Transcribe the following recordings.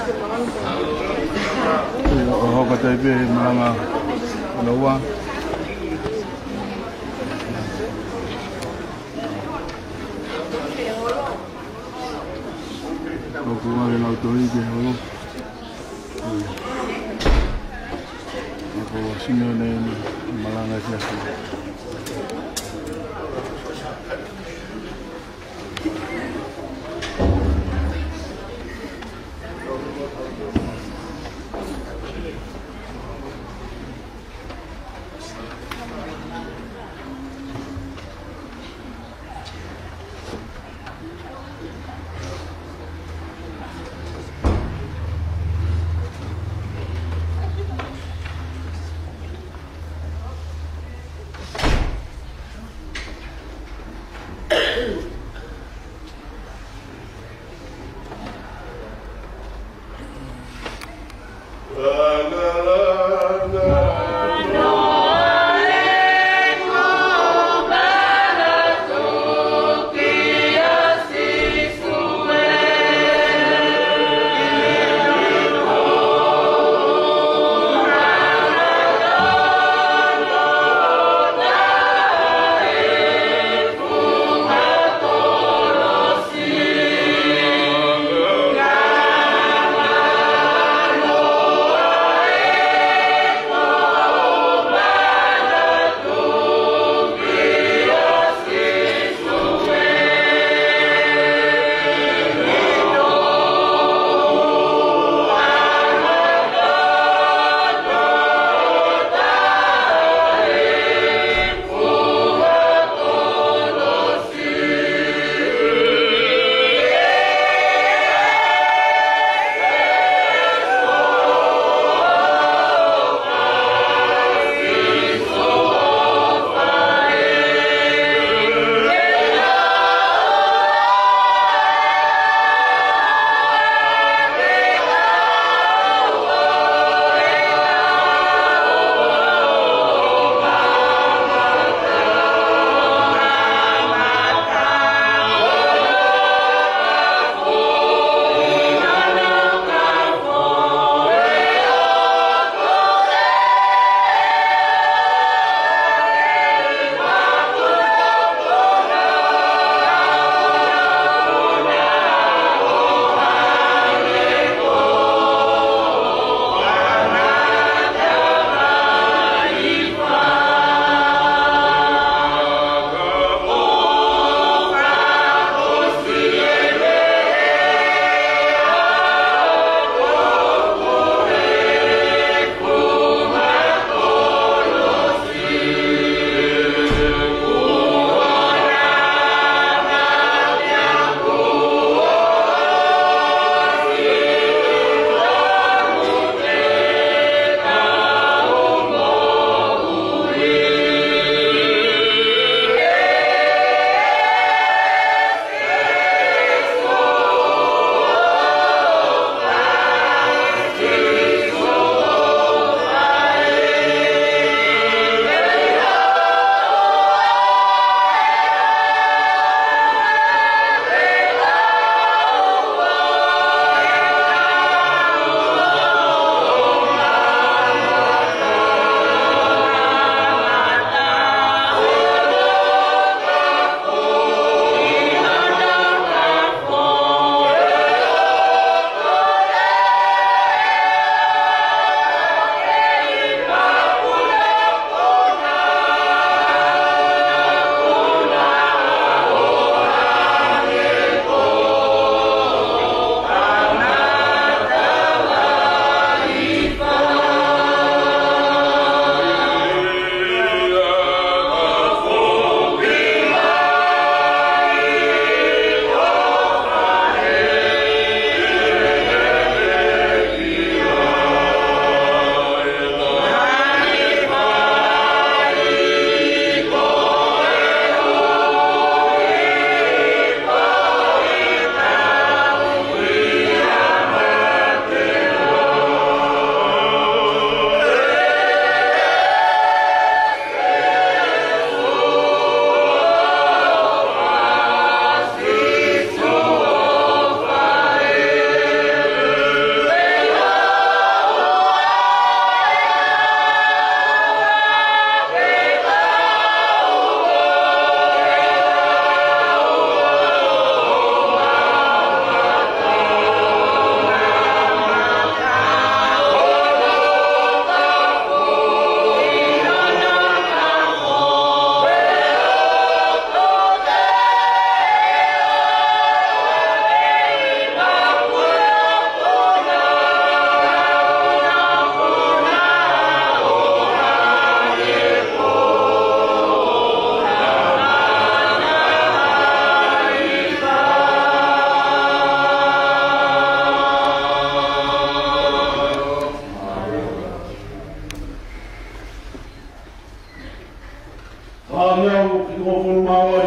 Oh, kata ibu malanga lawa. Aku ada nak tahu ini apa. Aku sini ni malanga siapa.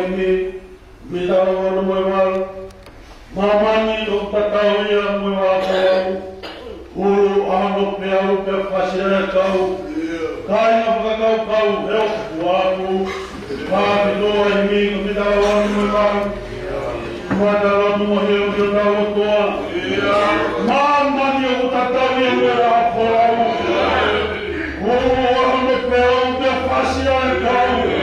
ini Misalnya mewal mamani dokter tahu ya mewal ulu anak mewal berfasya kau kaya apa kau help wabu kami doa ini misalnya mewal madalah muhir bertahu tua mamani dokter tahu ya mewal ulu anak mewal berfasya kau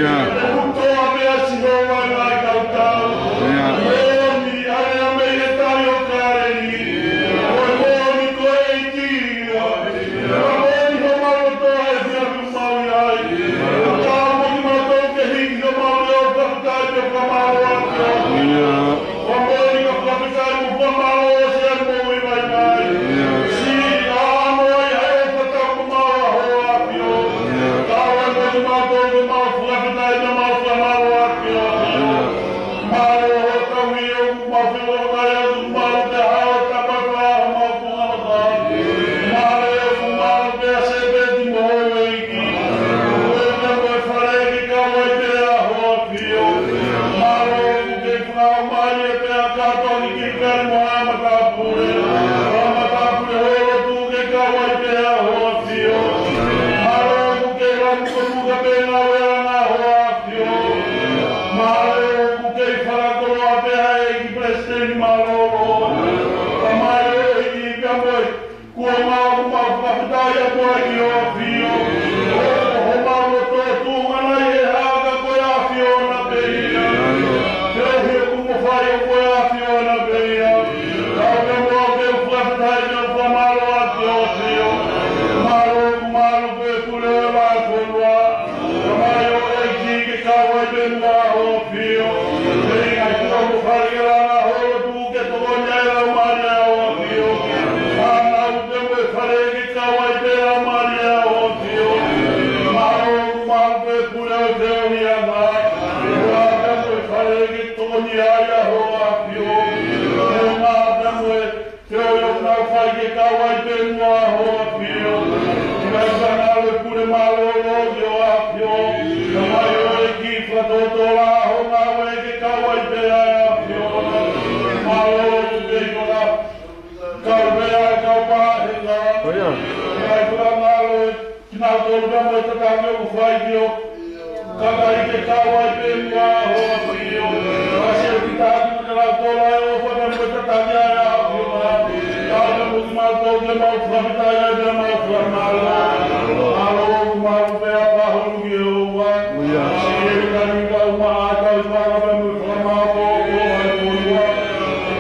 Kutoa mea sihoa ngai kautau. Moni area mei e tai o kareni. Koe moni koe i tia. Moni ho marotoa e whia ku maui ai. Tau moki marotoa ke hiki ho maui au kaputai pe whamaro ake. Wa moni ka kaputai mu whamaro o se a moui mai mai. Si ano ai heo patau ku maua hoa apio. Tau e moni marotoa ke mau kaputai pe mau whamaro ake. Maro ho kawi o ku mau whilokai a ku mau te hao tapakua ho mau ku ngamata. Mare o ku mau te a se beti mo hoi eiki. Koe te koe whare ki ka wai te a hoa pio. Maro o ku ke whao mai e te a kātoni ki kari mo a matapure. O matapure horo tu ke ka wai te a hoa pio. Maro o ku ke ramu ko muka pe ngā wea ngā hoa pio. Maro o ku ke wharakoro a te a e ki presidenti Maloro. Tamai o e ki pia moi. Kua mau ku mau whapitai a koe ki o pio. Ho mau o tō tūngana i e hāka koe a pio na peia. Teo he ku mo whai o koe a pio na peia. Kau ke mua ke u whapitai ki o whamaro a te o pio. Maro ku maro pe kure e wā konua. Tamai o e ki ke kawai pe mua o pio. Pei ngai kua mo whari e rana horo tū ke toko nyai rau mari a o pio. Whanau te mo e whare ki kawai pe rau mari a o pio. Maro ku maro pe kure o te o ni ana. Ua te mo e whare ki toko nyai a ho a pio. Te ngā te mo e te o yo nau whai ki kawai pe mua ho a pio. Kai whanau e kure malo o ki o a pio. Tamai o e ki whatoto la ho ngā we ki kawai pe a pio. Malo o ku ke kora. Kau pea e kau pāhenga. Kai kura malo e kina tolu ka mo e tatame o whai ki o. Kakai ke kawai pe mua ho a pio. Kasi o ki tāki na kala tola e o whaka mo e tatame a pio na. Kau te mo ki mau tolu ke mau whapitai a te mau whamalo. Malo o ku mau pea paholu ki o ua. Si e kani ka uma a kau i whaka pe mo i whamako o ai pōrua.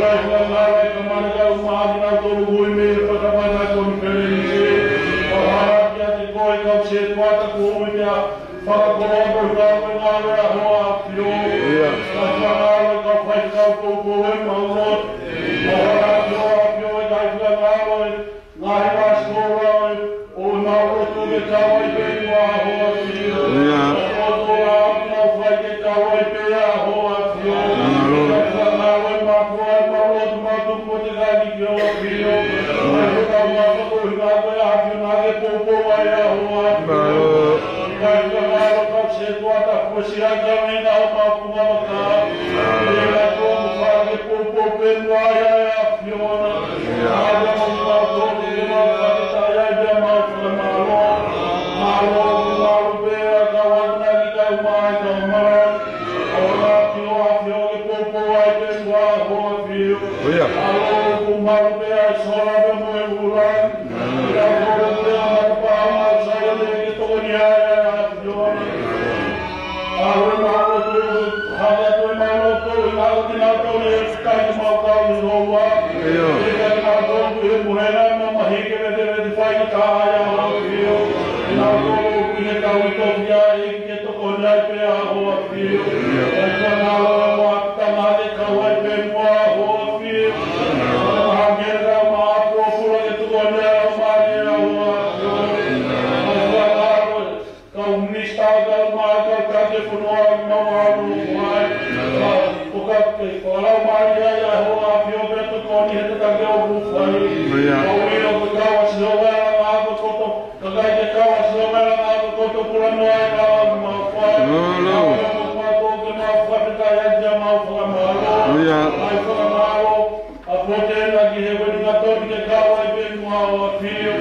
Kai kura ngāra e kamane ka uma a kina tolu hui me e whakamana koni pere ni se. O hara ki a te koe kau se tuata ku ome te a whakakoro a koe kau e ngāre a hoa a pio. Kai kura ngāra kau whai kau koukou e maurot. O hara ki o a pio e kai kura ngāra e ngahi wa skora e o maurot tu ke kau ai pe mua a hoa pio. O tola a kau whai ke kau ai pe a hoa pio. Kai kura ngāra e makua e maurot matu po te gani ki o a pio. Kai kura ngāra ko i ngā koe a pio nā ke koukou ai a hoa pio. Kai kura ngāra kau se tuata kosi a kame ngā o maku mamaka. E ngā kua mu whara ke koukou pe mua ai a pio na. Āia mo i ngā tōku ke mau whakitai ai pia mau whakamaro. Malo ku maru pēra kau atuna ki kau mai kau mara. O ngā pio a pio ke koukou ai pe mua hoa pio. Alo ku maru pēra e sora pe mo e uran. Ira kore pēra matapa a mau saia te ke toko ni ai a pio na. Alo e mauro tu hanga tu e mauro tu i ngā ki ngā tau e kai ki mau kau ni roa. E kai ngā tau e muhena ma mahi ke vete vete whai ki ka ai a hoa pio. E ngā tau ki ne kau i toki a e ki ke toko ni ai pe a hoa pio. E ka ngā loa mua tanga te kau ai pe mua a hoa pio. E mahangera ma a kua pura ke toko ni ai a mari a hoa pio. E ka ngā loa kau mista kau mai kau kate whanua mau aru mai. O ka te whalau mari ai a hoa pio pe toko ni he te take o buwhai. Kau ino te kau a silovera ngā koto. Kakai te kau a silovera ngā koto pura noa e ngā mau whai. Kau e mo mato ke mau whapitai ai te mau whakamaro. Ai whakamaro a potena ki he weni ngā tori ke kau ai pe mua o a pio.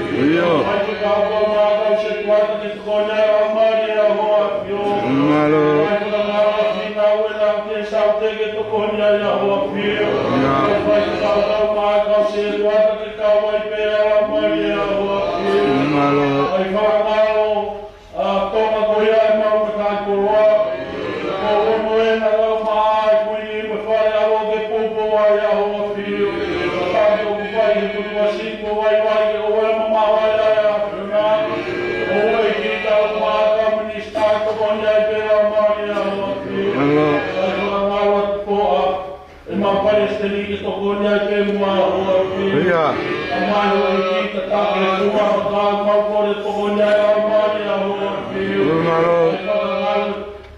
Ai te kau kau ngā kau se tuata ke toko nei a mari a hoa pio. Ai whakamaro a whina ue nā ke sau te ke toko nei a hoa pio. Ai te kau kau ngā kau se tuata ke kau ai pe a mari a hoa pio. Ai whakamaro a tonga koia e mau ka kai koroa. vai tu assim vai o mama vai a na o que tá o mata ministrar com onde pela Maria ma parece que to gonya ke ma o Iya. ma o que tá que uma ma por to gonya Maria o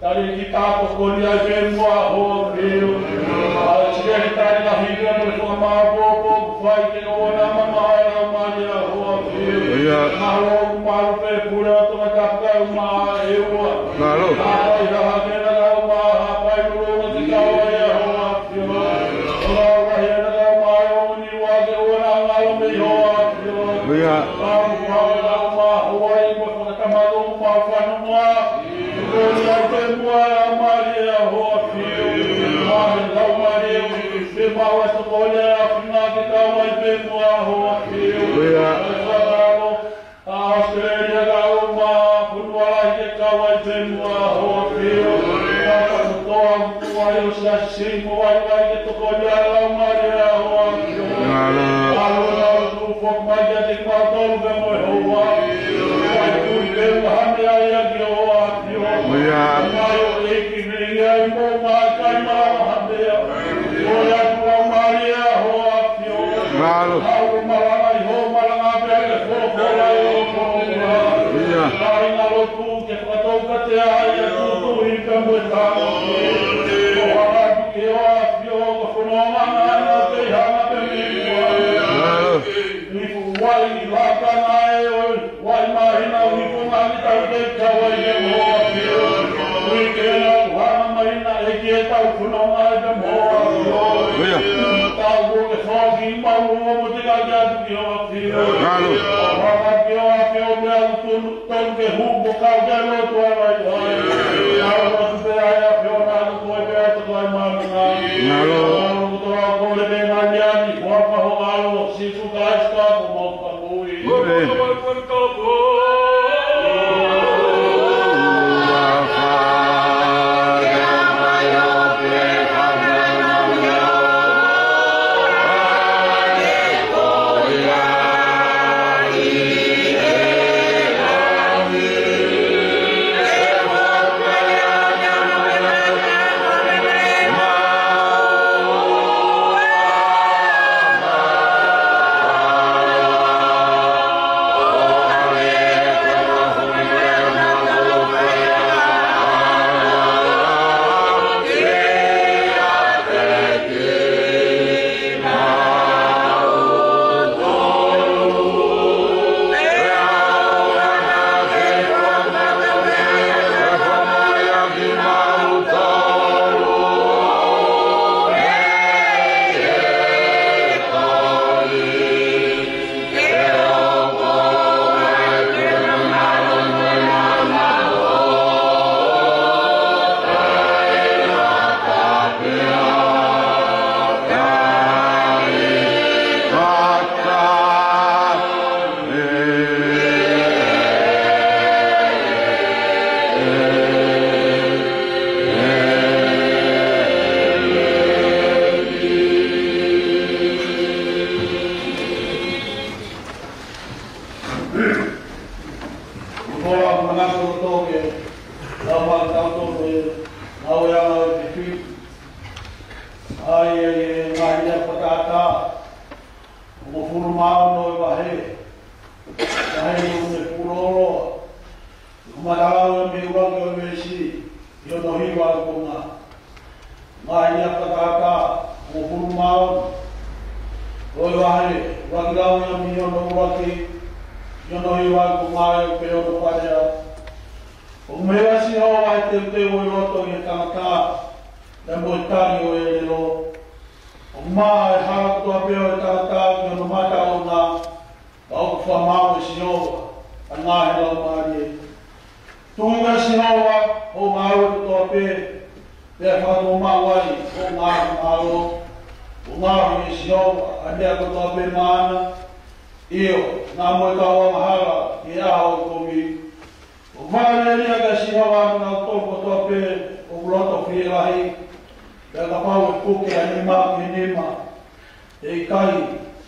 tari kita to gonya ke ma o a tá na riga no ma bo vai que o na Maria o Iya. ma pe pura to na ka ma eu Claro.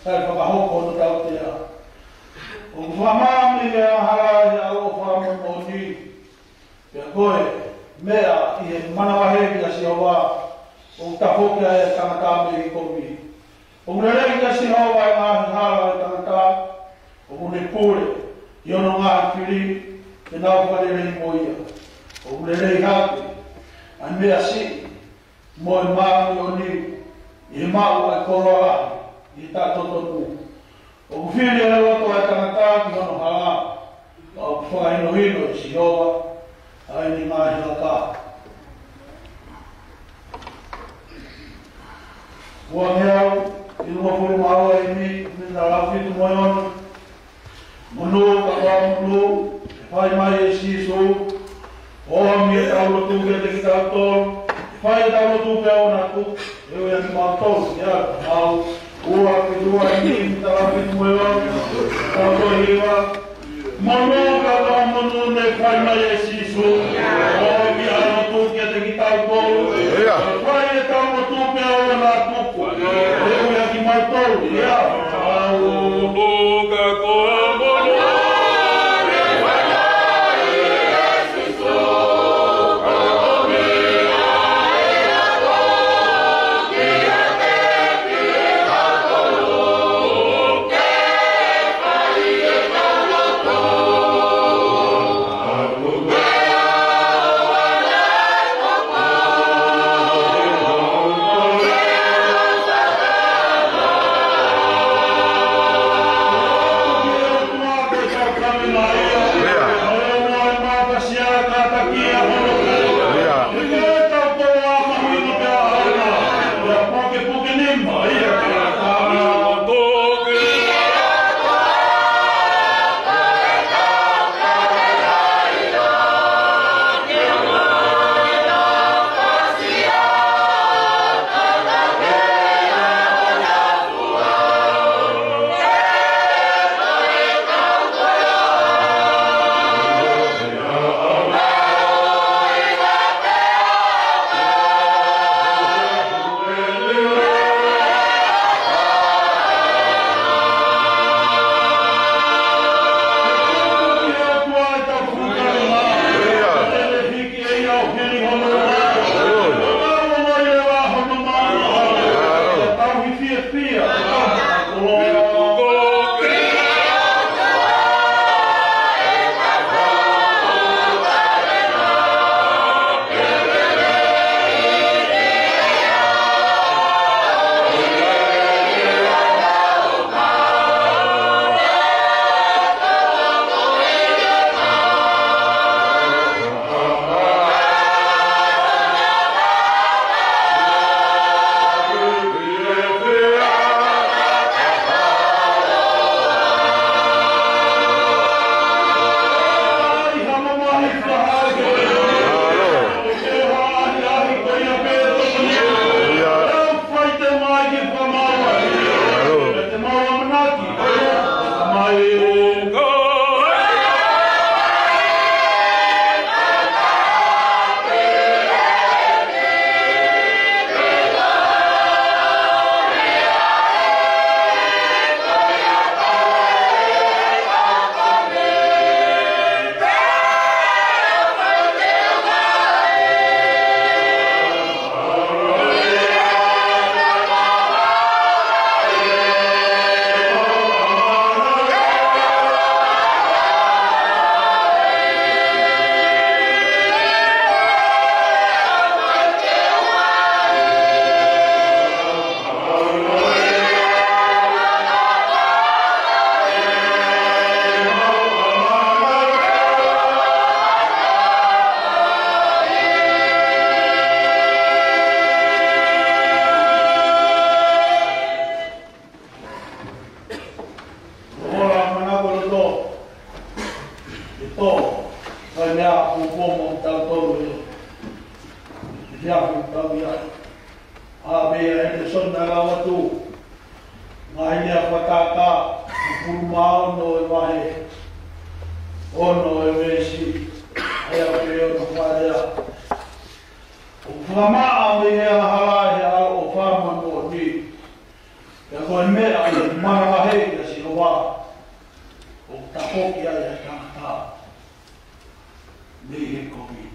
kai whakahoko no tau te a. O whamami e aharahi a o whamu o ni. Pea koe, mea i he manawahevi a si hoa, o tahoki a e tangata me i komi. O rerei a si hoa e ngahi hala e tangata, o mune pure, i ono ngahi piri, e nau wharerei moia. O rerei hape, a mea si, mo e maami o ni, i he mau e koroa, i tato tonu. O whiri e roto e tangata ki ono hala, o whakaino hino e si hoa, ai ni ngahi haka. Ua meau, i luma puru maua e mi nā whitu moi ono. Monu, kakua monu, e whai mai e siso, oa mi e taulo tu kia te ki tātoro, e whai e taulo tu pia o nā tu, e o yaki mā tolu, ia, au, ua ki tua e mi nā whitu moi ono, tātoro hiwa. Monu, kakua monu, ne whai mai e siso, oa mi e taulo tu kia te ki tātoro, e whai e taulo tu pia o nā tuku, e o yaki mā tolu, ia, au, kakua monu. Koe mea i marawa hei a si roa. O tapoki ai a tangata. Nei he komi.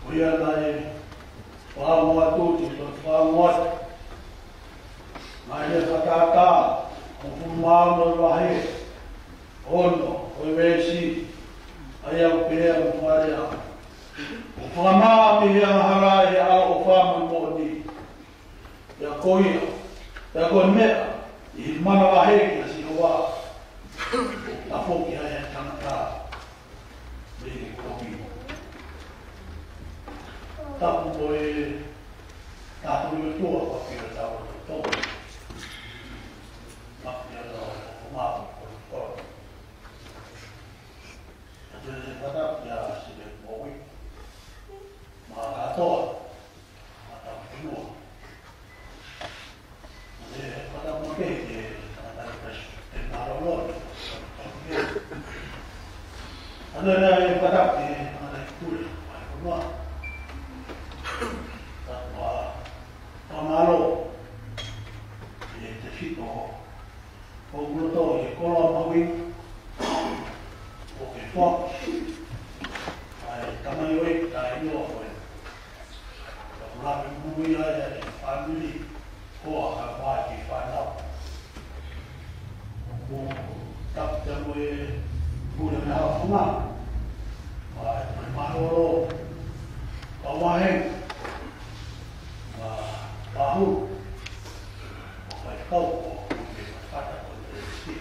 O ia nai whaamua tūti, whaamua. Mai le whakata, o pumāno wahe. Ono, o wesi. Ai au pēr o tuarea. O whamaa mi hea harai e ao o whaamu mōni. Ia koia, ia koe mea, i mana waheki a si hoa. A whoki ai e tangata. Nei komi. Tapu koe, tātu i tua whakira tāua tō. Whakira tāua o māpu koe koe. Ate se whatapu ia si le mōwi. Mā katoa, mā tāpu whenua. Ate whatapu ke te tātai presu, te marolori. Ate rea e whatapu te tātai kure, mai konua. Pamalo, e te whiko o nguloto e kola maui, o ke whak, ai tamai oi, tai noa koe. Ka mulape mui ai e whanuri, hoa ka whai ki whanau. O tapu te moe kura me hawa whunga, ai mai maroro, ka waheng, Pahu, o kai kau o ke whata o te sti.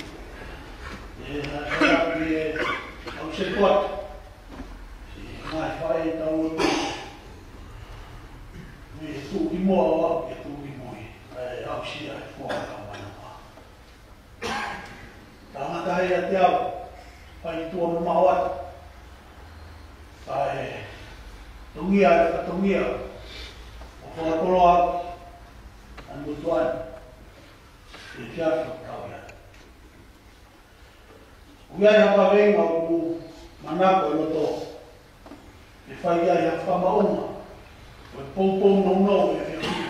E na karapi e au se kuat. Si mai whai tau me tūki moa o au ke tūki mui. E au si ai kua ka mana pā. Tangata hei a te au, whai tua mo mahawat. Ai tungia e katungia. O whakakoloa anu tuan, e fiafi o tau ia. Uiai hapa venga o ku manako e loto, e whai ai hapa whamaunga, o e poupou nonau e fiafi,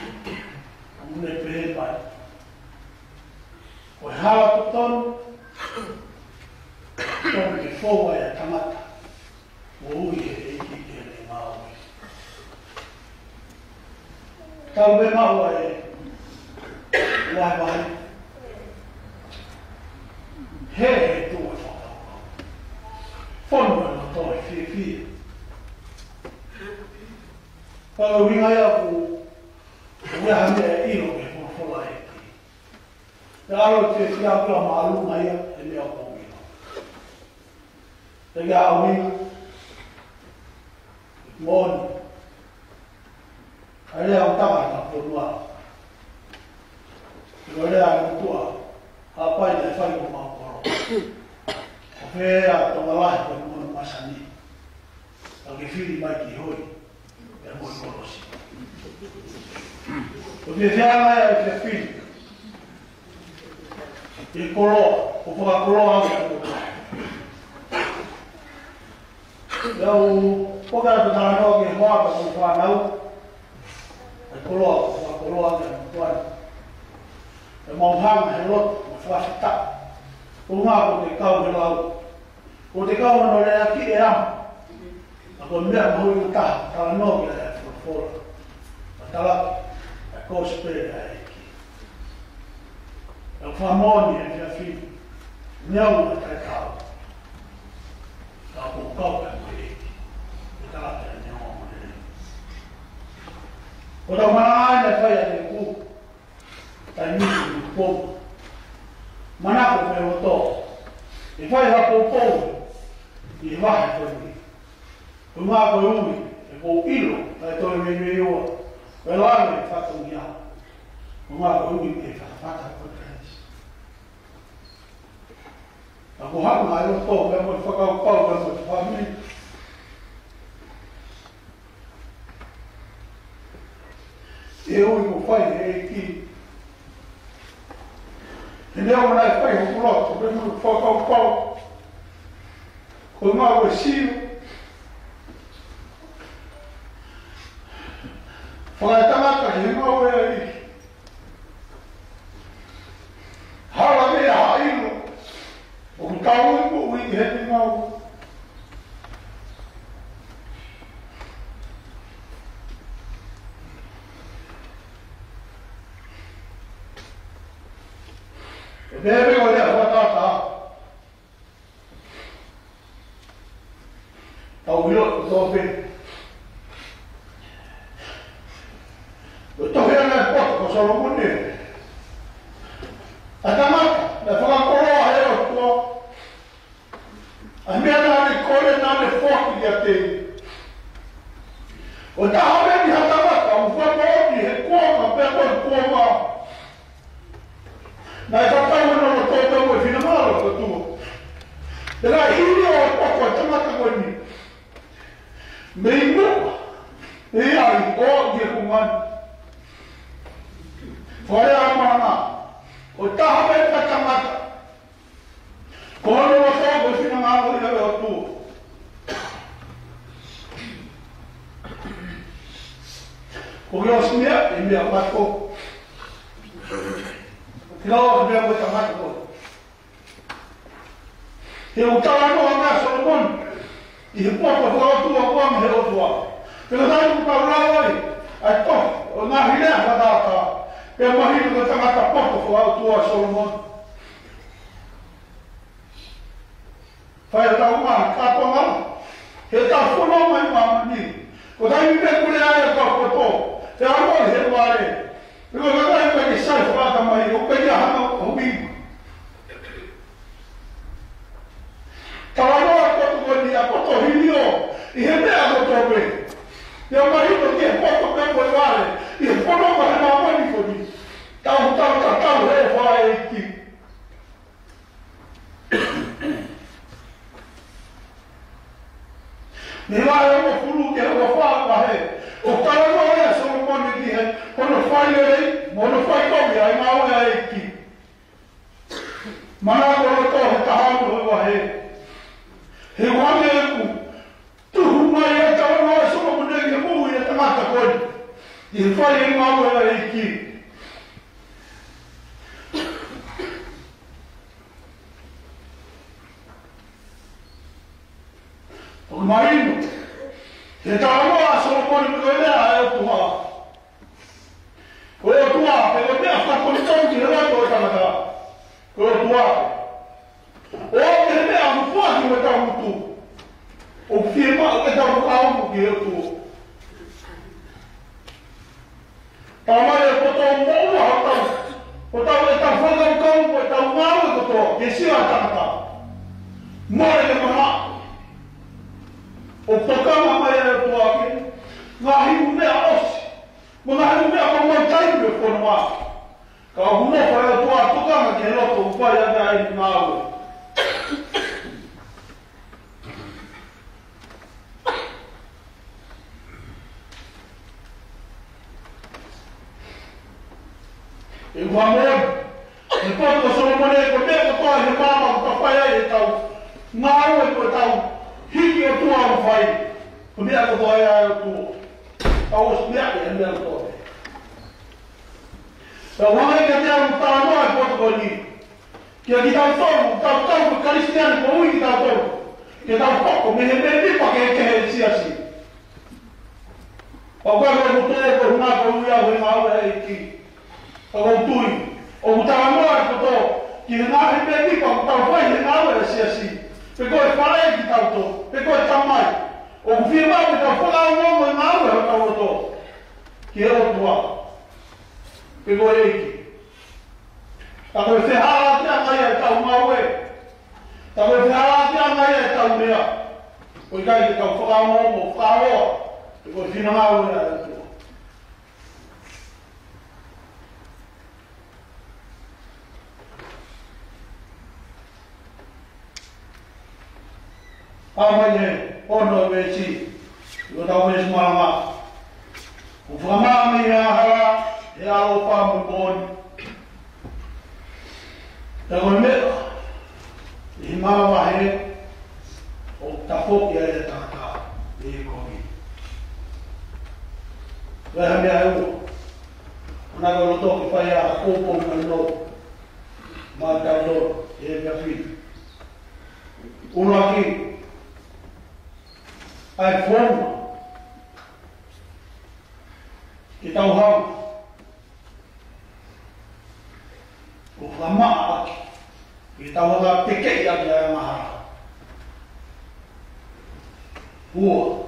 o mune pehe pai. O e hala ko tonu, tonu ke whaua e a tangata, o ui e eiki ke ne maui. Tau me maua e wai. He tō e whakau. Whanu e no tō e whia. Whanu ringa ia ku ueha mea e iro ke whawhala e ki. Te aro te whiapura maalunga ia e mea o kōmina. Te kia au ringa. Mōni. Ai lea o tawa i ka whanua. Ko rea e tua, hapai te whai ko maukoro. O whea tonga lahi koe mōna masani. Ka ke whiri mai ki hoi, e moi korosi. Ko te whianga e te whiri. E koroa, ko whakakoroa au e koroa. Iau, pokara te tānoa ke hoa ka kong whanau. E koroa, ko whakakoroa au e koroa. E mauhanga he loto, ma whawhita. Ko ngā ko te kau he lau. Ko te kau no rea ki e ama. A ko mea mahui ko taha, tala nogi a e whawhora. Ma tala, e kōspere a e ki. E whamoni e whia whiri. Niau na kai kau. Ka ko kau e koe e ki. E tala te a niau ama ne. Ko tau mana aina e whai a te kū. Tai nisi ni pōmu. Manako me o tō. E whai hako pōmu. I wahe koe ni. Ko ngā koe ui. E ko ilo. Tai toi me me ua. Koe lāne e whatongi a. Ko ngā koe ui e whakawhata koe kēnesi. A ko hanga e o tō. Pea mo i whakau pau. Pea mo i whamini. E ui ko whai e ki. E leo mana e whai hoku loto, pe munu whakau pau. Ko ngā ue siu. Whakai tangata he ngā ue a iki. Bebe o lea whatata. Tau ilo tope. O tohe ana e poto ko Solomone. A tamaka, na whakakoroa he o tua. A mea nane kore nane whoki kia te. O taha meni ha tamaka, o whakakoroa he kuama, peko he kuama. Na e whakau no o tōtau e whinamaro ko tua. Te rā hiri o poko e tamaka koe ni. Me inua, e ai o ki e kungani. Whare a mana, o taha me ka tamaka. Kono o tōko e whinamaro i awe o tua. Ko ki o simea, e mea pako. Kilo dia buat tamat tu. Dia utara no anga Solomon. Dia buat apa tu apa mehelo tua. Kalau dah tu kau lawai, atau nak hilang pada apa? Dia mahir tu tamat apa tu kau tua Solomon. Fai tahu mah, apa mah? Dia tahu semua mah ni. Kau dah ni kuliah ayat kau tu. Dia awal dia wale. Pero não é para que sai fora também, eu peguei a rama comigo. Estava lá quando eu ia para o Rio e remeia o tope. Meu marido tinha pouco tempo de vale e foi não para a mãe de fodi. Tal, eu falei aqui. Me lá eu vou fulu que eu vou falar para ele. O cara não é só um monte de gente. Quando faz ele, quando faz come, aí mal é aqui. Mas agora eu estou retarrando o barre. Eu amo tu mas eu estava lá só uma mulher que morre e mata coisa. E faz ele mal é aqui. O marido, ele estava lá só uma mulher que ele é o tua. Koe o tua, pego te a whakonitau ki hera koe tanaka. Koe o tua. O te mea mufua ki me tau mutu. O whiema o ke tau mukaumu ki hera tua. Tau mai e poto moua ho tau. O tau e tau whakau o tau ngāu e koto. Ke sira tanaka. More ke maha. O tokama mai e tua ki. Ngā himu mea osi. Mga hanu mea ko mai tai me kono wa. Ka huno pa e tua tukanga ke loto upai ane ai ngāwe. E kua moi, e koto ko Solomone ko mea ko toa he mama ko tawhai ai e tau. Ngāwe ko e tau, hiki o tua o whai. Ko mea ko toa ai o tua. Au spia e mea to. Sa wanga ke te au ta no e poto ko ni. Ke ki tau ko kristian ko ui ki tau to. Ke tau poko me he pa ke he si. O ka ko mo te ko na ko ui a we ma e ki. O ko tui. O ta no e poto. Ki na he pa tau vai he na e si. Pe ko e pare ki tau to. Pe ko e tamai. O whima me ka whaka o ngongo e ngāwe o tau to. Ki e o tua. Pe koe eiki. Ta koe whehara te angai e tau ngāwe. Ta koe whehara te angai e tau mea. Koe kai te kau whaka o ngongo, whaka hoa. Pe koe whina ngāwe e tua. Amai e. Ono e si, o tau e smarama. O whamami e ahara, e aro whamu koni. Te koe mea, i marawa he, o tafoki e tata, e komi. Weha mea e ua. Ona koe roto ki whai a kōpō mai no, mā tau no, e mea whina. Uno aki, ai forma que tau hau o whama aki. I tawa te kei aki a mahara. Hua.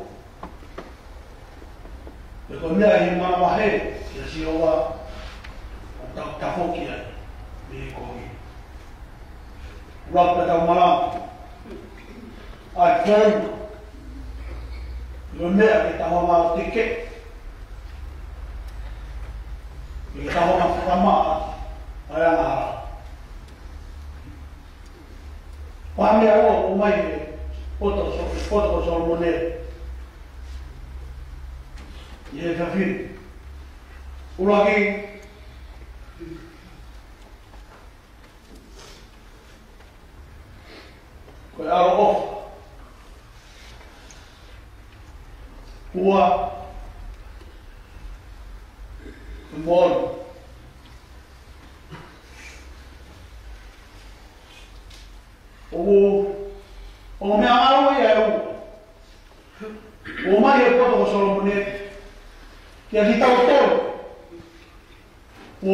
E ko mea hi mana wahe, kia si owa o tafoki ai, me kohi. Rapa tau marama. Ai whauma. Io mea ke tawa mao te kei. I tawa ma whama ai a mahara. Whamea o mai me poto ko Solomone. Ye kafin. Ulagi ko aro off. Ua Kumon. O mea aro e au. O mai e poto ko Solomone. Kia ki tau toro. O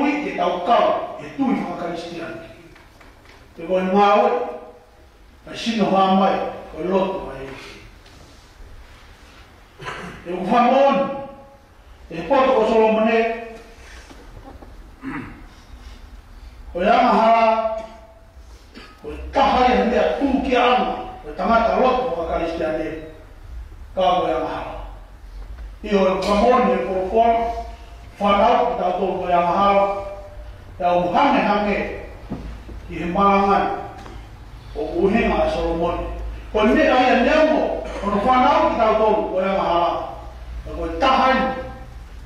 ui ke tau kau, e tui whakaristiani. Te koe ngā oe, ai sino hā mai, koe loto mai eki. E u whamoni, e poto ko Solomone, koe amahara, koe tahai a mea tū ki anga, koe tangata loto whakaristiani, kā koe amahara. I o whamoni e korofona, whanau ki tau tō koe amahara, e au hange ki he marangai o uhinga a Solomoni. Koe mea ia neamo, ono whanau ki tau tō koe amahara, e koe tahai,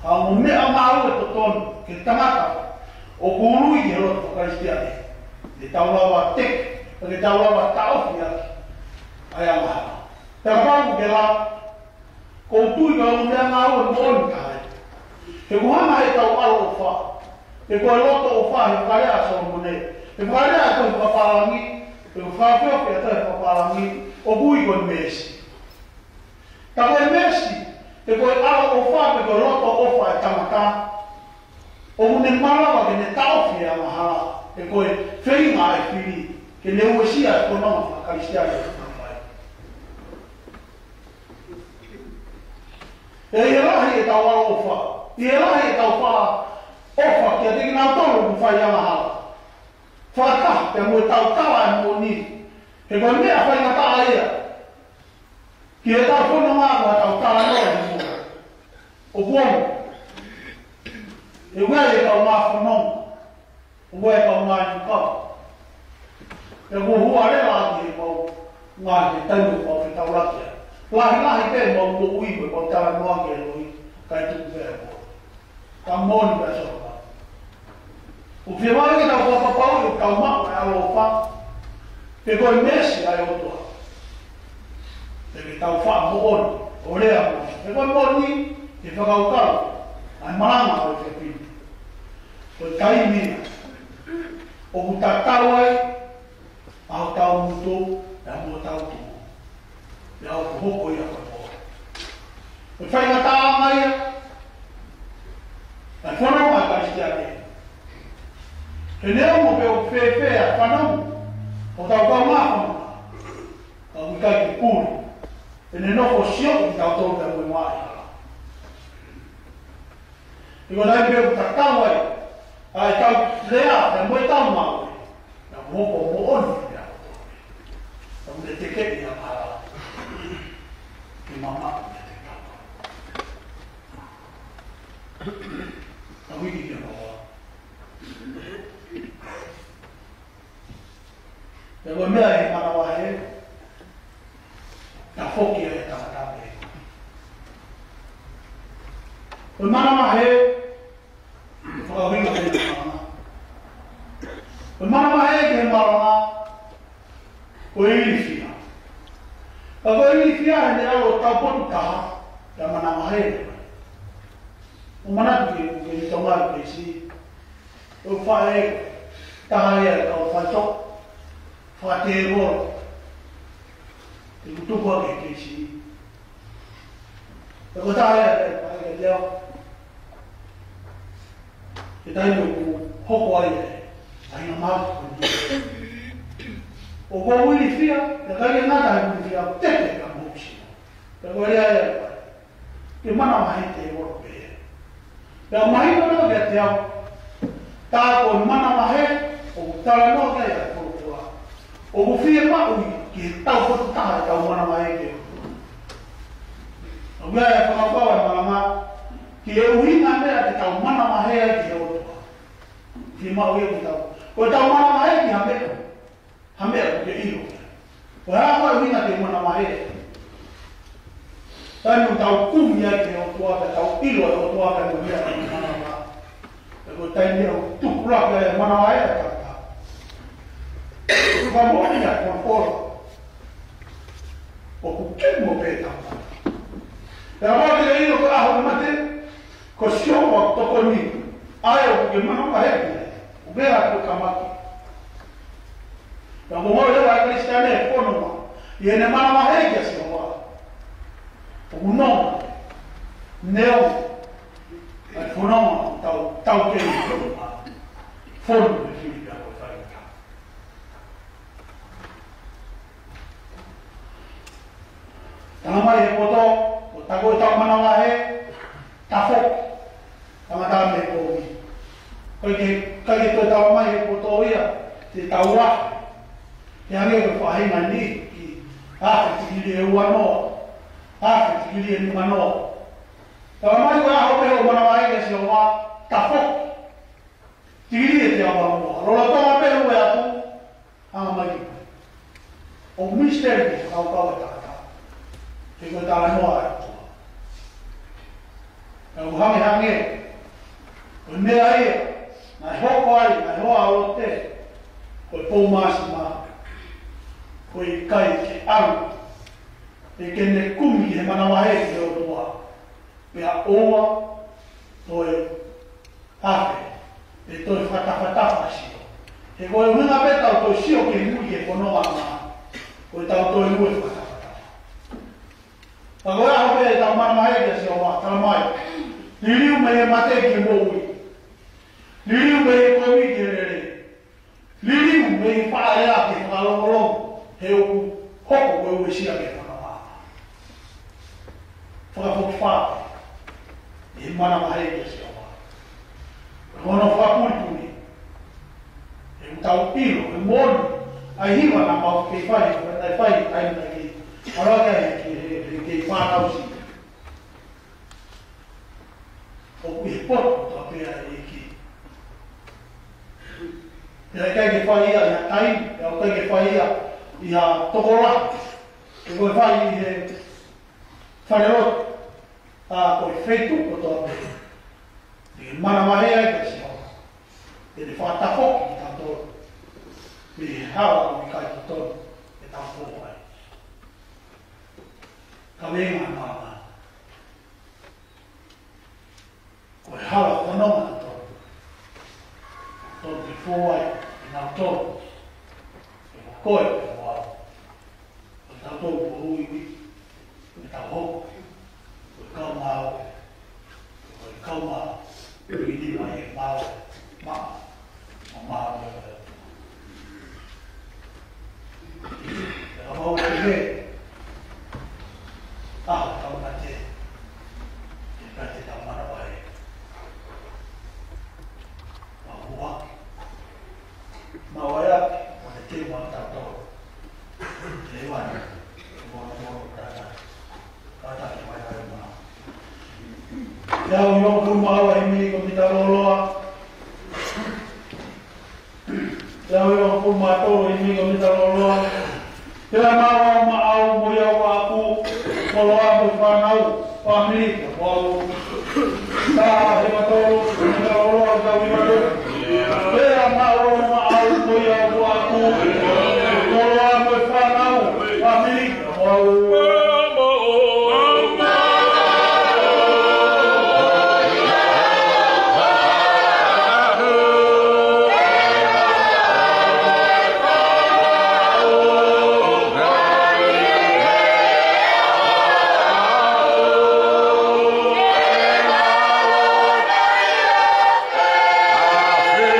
ha mo mea maru e totonu, ke tangata, o kurui ki he roto whakaristiani, ke tau lawa tek, ke tau lawa taofi aki, ai amahara. Pea pangu ke la, ko tui ka o mea ngā ua mōni ka hai. He kuhanga he tau alo o wha. He koe loto o wha he karea Solomone. He karea koe whaparangi. He whawhiawhi a toi whaparangi. O bui koe mesi. Ta koe mesi. He koe alo o wha pe koe loto o wha e tamata. O mune marawa ke ne tauwhi a mahara. He koe whenga e whiri. Ke ne uesia e konoma whakaristiani. E rahi e tau alo ofa. I rahi e tau wha ofa kia teki nā tolu ku whai amahara. Whaka, te mui tau tawa e mō ni. He koe mea whai ngā taa ea. Ki e tau whono ngā kua tau tawa noa e mō. O buono. E wea e tau ngā whanong. O wea e tau ngā nyukau. E kua hua rewa ati e kau ngā ke tainu kau ki tau rakia. Lahi te mau ko ui ko ko tara noa ke roi kai tu ve ko. Ka mon ka so ka. O fe mai ke ta ko pa o ka ma a lo fa. Ke ko mesi ai o to. Te ke ta fa mo on. O le a mo. Ke ko mo ni ke fa ka o ka. Ai mama o te pi. Ko kai ni. O ku ta ta wai. Au ta o to, a mo ta o to. Ia o hoko ia koe hoa. E whai ngā tā mai ia. E whanau mai karistiani. He neo mo pe o whewhe a whanau. O tau kau ngā whanau. Kau mi kai ki pūri. E ne nofo sio ki tau tōru te mui mai. I ko nai pe o takau ai. Ai tau lea te mui tau mau. Ia hoko mo oni ia. Tau me te keti a mara. Ki mama me te kaka. Tau hiki kia kaua. Te koe mea he manawa he. Ta whoki e takatape. Koe manawa he. Whakawinga he te maranga. Koe manawa he ke he maranga. Koe iri whia. Ka koe iri whia he ne alo tau potu kaha. Ka manawa he. O manatu ke ni tongaru ke si. O whae taha ea ka o whae tok. Wha te roro. Te utukua ke si. Te ko taha ea te whae ke leo. Te taino ku hoko ai e. Aí não mais. O gol ele fia, ele nada ele fia, tete a mochi. Agora é que mana mais tem o pé. Da mais não é até tá com mana mais o tá não é por lá. O fia mas que tá o tá tá mana mais que. Agora é para falar mana que eu ia na que tá mana mais que eu. Que mau eu tá. O tá mana mais que a Hamil ke ilo. Wah, kau ini nanti mana mahir. Tapi tahu kumnya ke orang tua, tahu ilo orang tua kan dia mana mana. Kalau tanya dia tu pula ke mana mahir kata. Kamu ni tak kontrol. Aku cuma beta. Kalau dia ilo ke ahok mati, kau siapa waktu kau ni? Ayo ke mana mahir? Ubera tu kamaki. Kamu mau lepas Kristian ni, pun nama. Ia ni mana mahal ke siapa? Unom, neo, unom tahu ke ini. Phone ni sini aku tahu. Tama ye foto, tahu mana mahal, tafok, tama ni kopi. Kalau kita tahu mana ye foto ia, kita tahu lah. Yang itu faham nanti, tigili wano, tigili ni mano. Kalau mana kau apa yang mana mana ke siapa, tafok, tigili itu apa mau. Kalau kau apa yang buat tu, lagi. O misteri kau kata, jika tak mau itu. Kalau kami, benda air, nak hokoi, nak hoaote, kau pomas mah. Koi kai ke aru e kene kumi he mana wahe ke o tua pea oa toi hape e toi whatawhatawa sio he koe hunga peta o toi sio ke mui e konoa maa koe tau toi mui whatawhatawa pa koe aho pe e tau mana wahe ke sio wa tala mai liriu me e mate ke moui liriu me e koe mi ke rere liriu me e whaarea ke whakalongolongo he o hoko koe ue sia ke mana maa. Whakapoki whāpe. E mana mahe ke sia maa. Kono whakapuripuni. E utau pilo, e moni. Ai hiwa na mau kei whai, ai whai, ai na kei. Araka e kei whānau si. O e poto ta pēra e ki. E kai ke whai ia, ia tai, e kai ke whai ia, ia tokola, e koe whai i he whanerot, koe whetu o toa pe. E mana mahe ai ka si hau. E ne whātahoki i tātou. Me he hawa o i kai tātou, e tātou ai. Ka wenga māma. Koe hawa whanoma tātou. Tātou te whōai, e nā tō. Koe te wā. O tātou po hui, o tā hoko, o kau māo, o kau māo, o ini mai e māo, maa, o māo e wā. E a mau te he, kau na te tau mana wae. Ma hua, ma wae ake, o te te wā tātou. Te wana, moro tata, tata te mai hai maa. Iau ioku maua i mi ko mita roloa. Iau ioku mātoro i mi ko mita roloa. Tera maua maau mo iau aku, koloa mo whanau, whamirika, wau. Tā he matoro, mita roloa tau i maro. Tera maua maau mo iau aku, koloa mo whanau, whamirika, wau. Amen.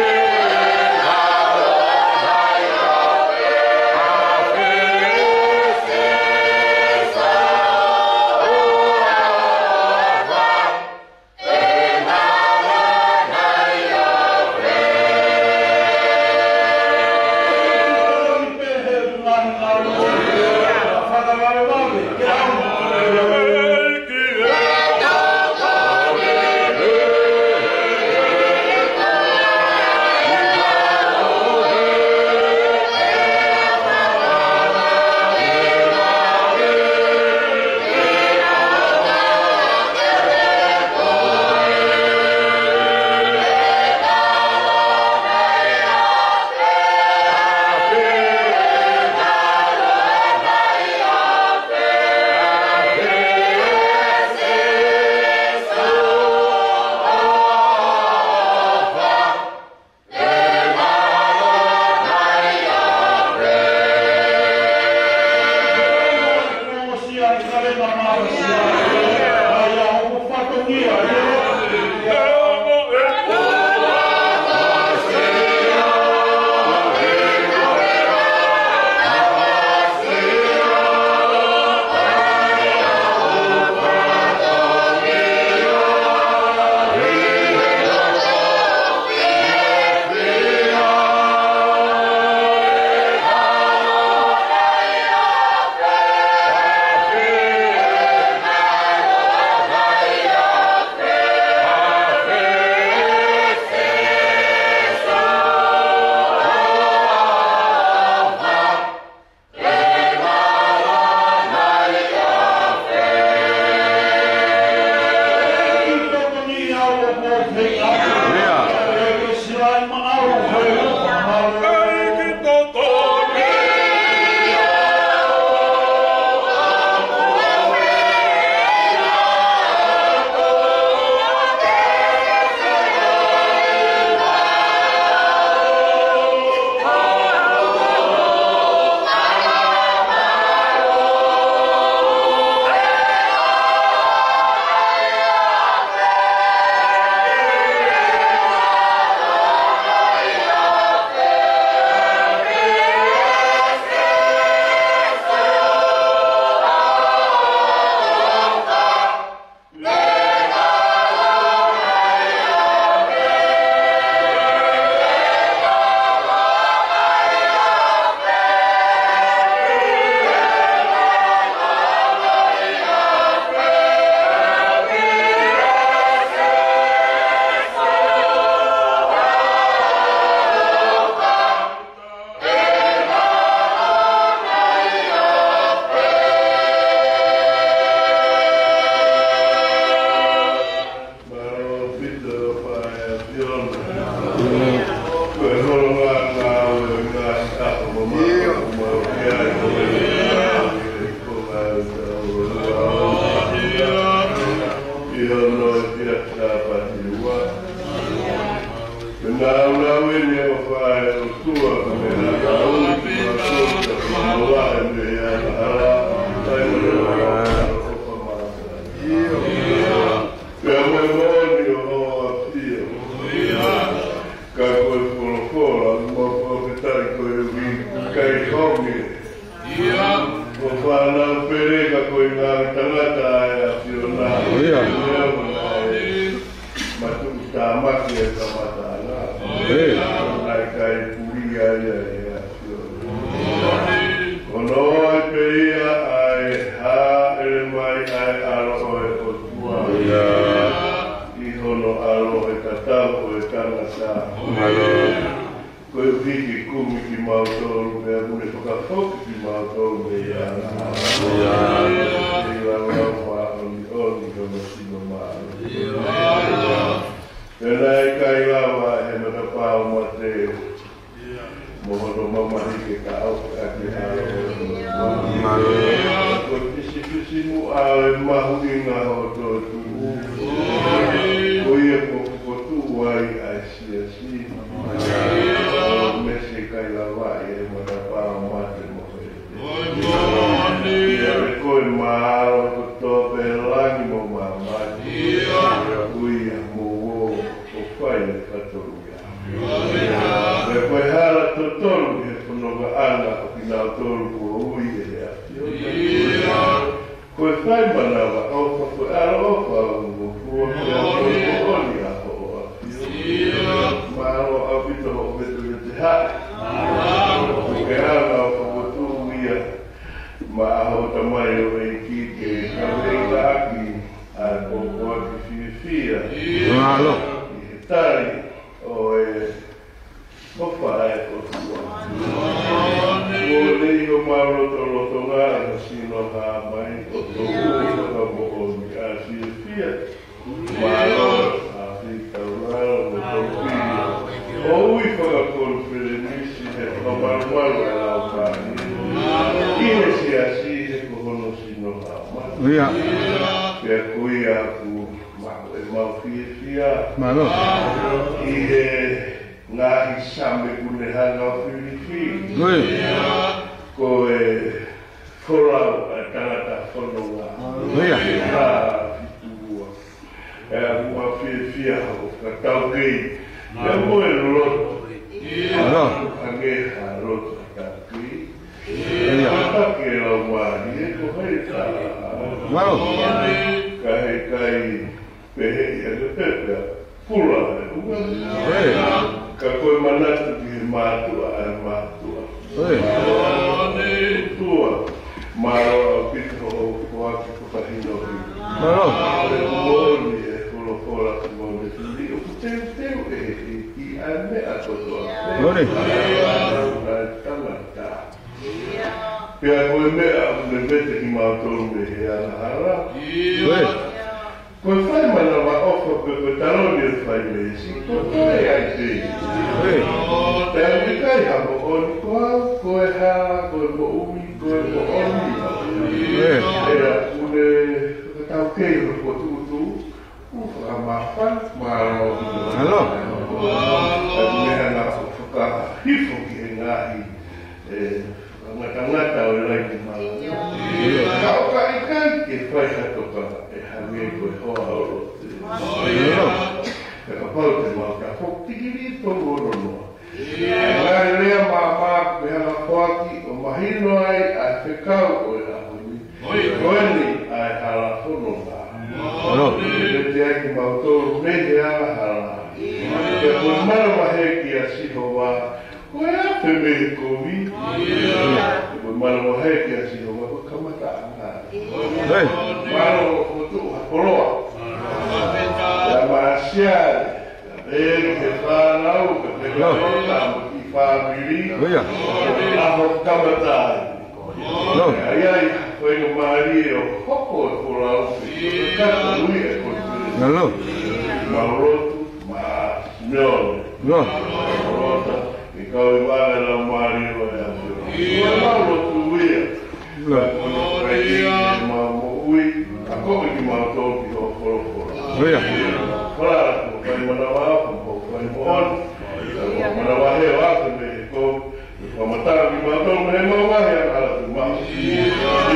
Mamatara ki mātou me mawahi an ala tu mahi.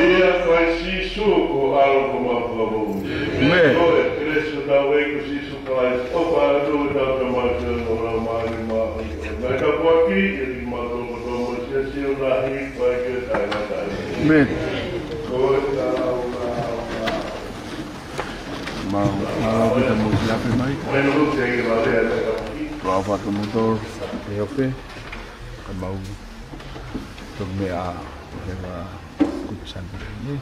Ia whai sisu ko alo ko mapamu. Me. Koe, kresu tau e ko sisu kai. O whaatu tau ka mātou o rau mahi mahi. Nai ka puaki, e ki mātou ko tau mo siasi o nahi, whai ke tai matai. Me. Koe tau Mau kita mau siapa mai? Mai no te ke va le ka puaki. Kau apa tu motor? Leope. Mau tu mea, kita kucing ni.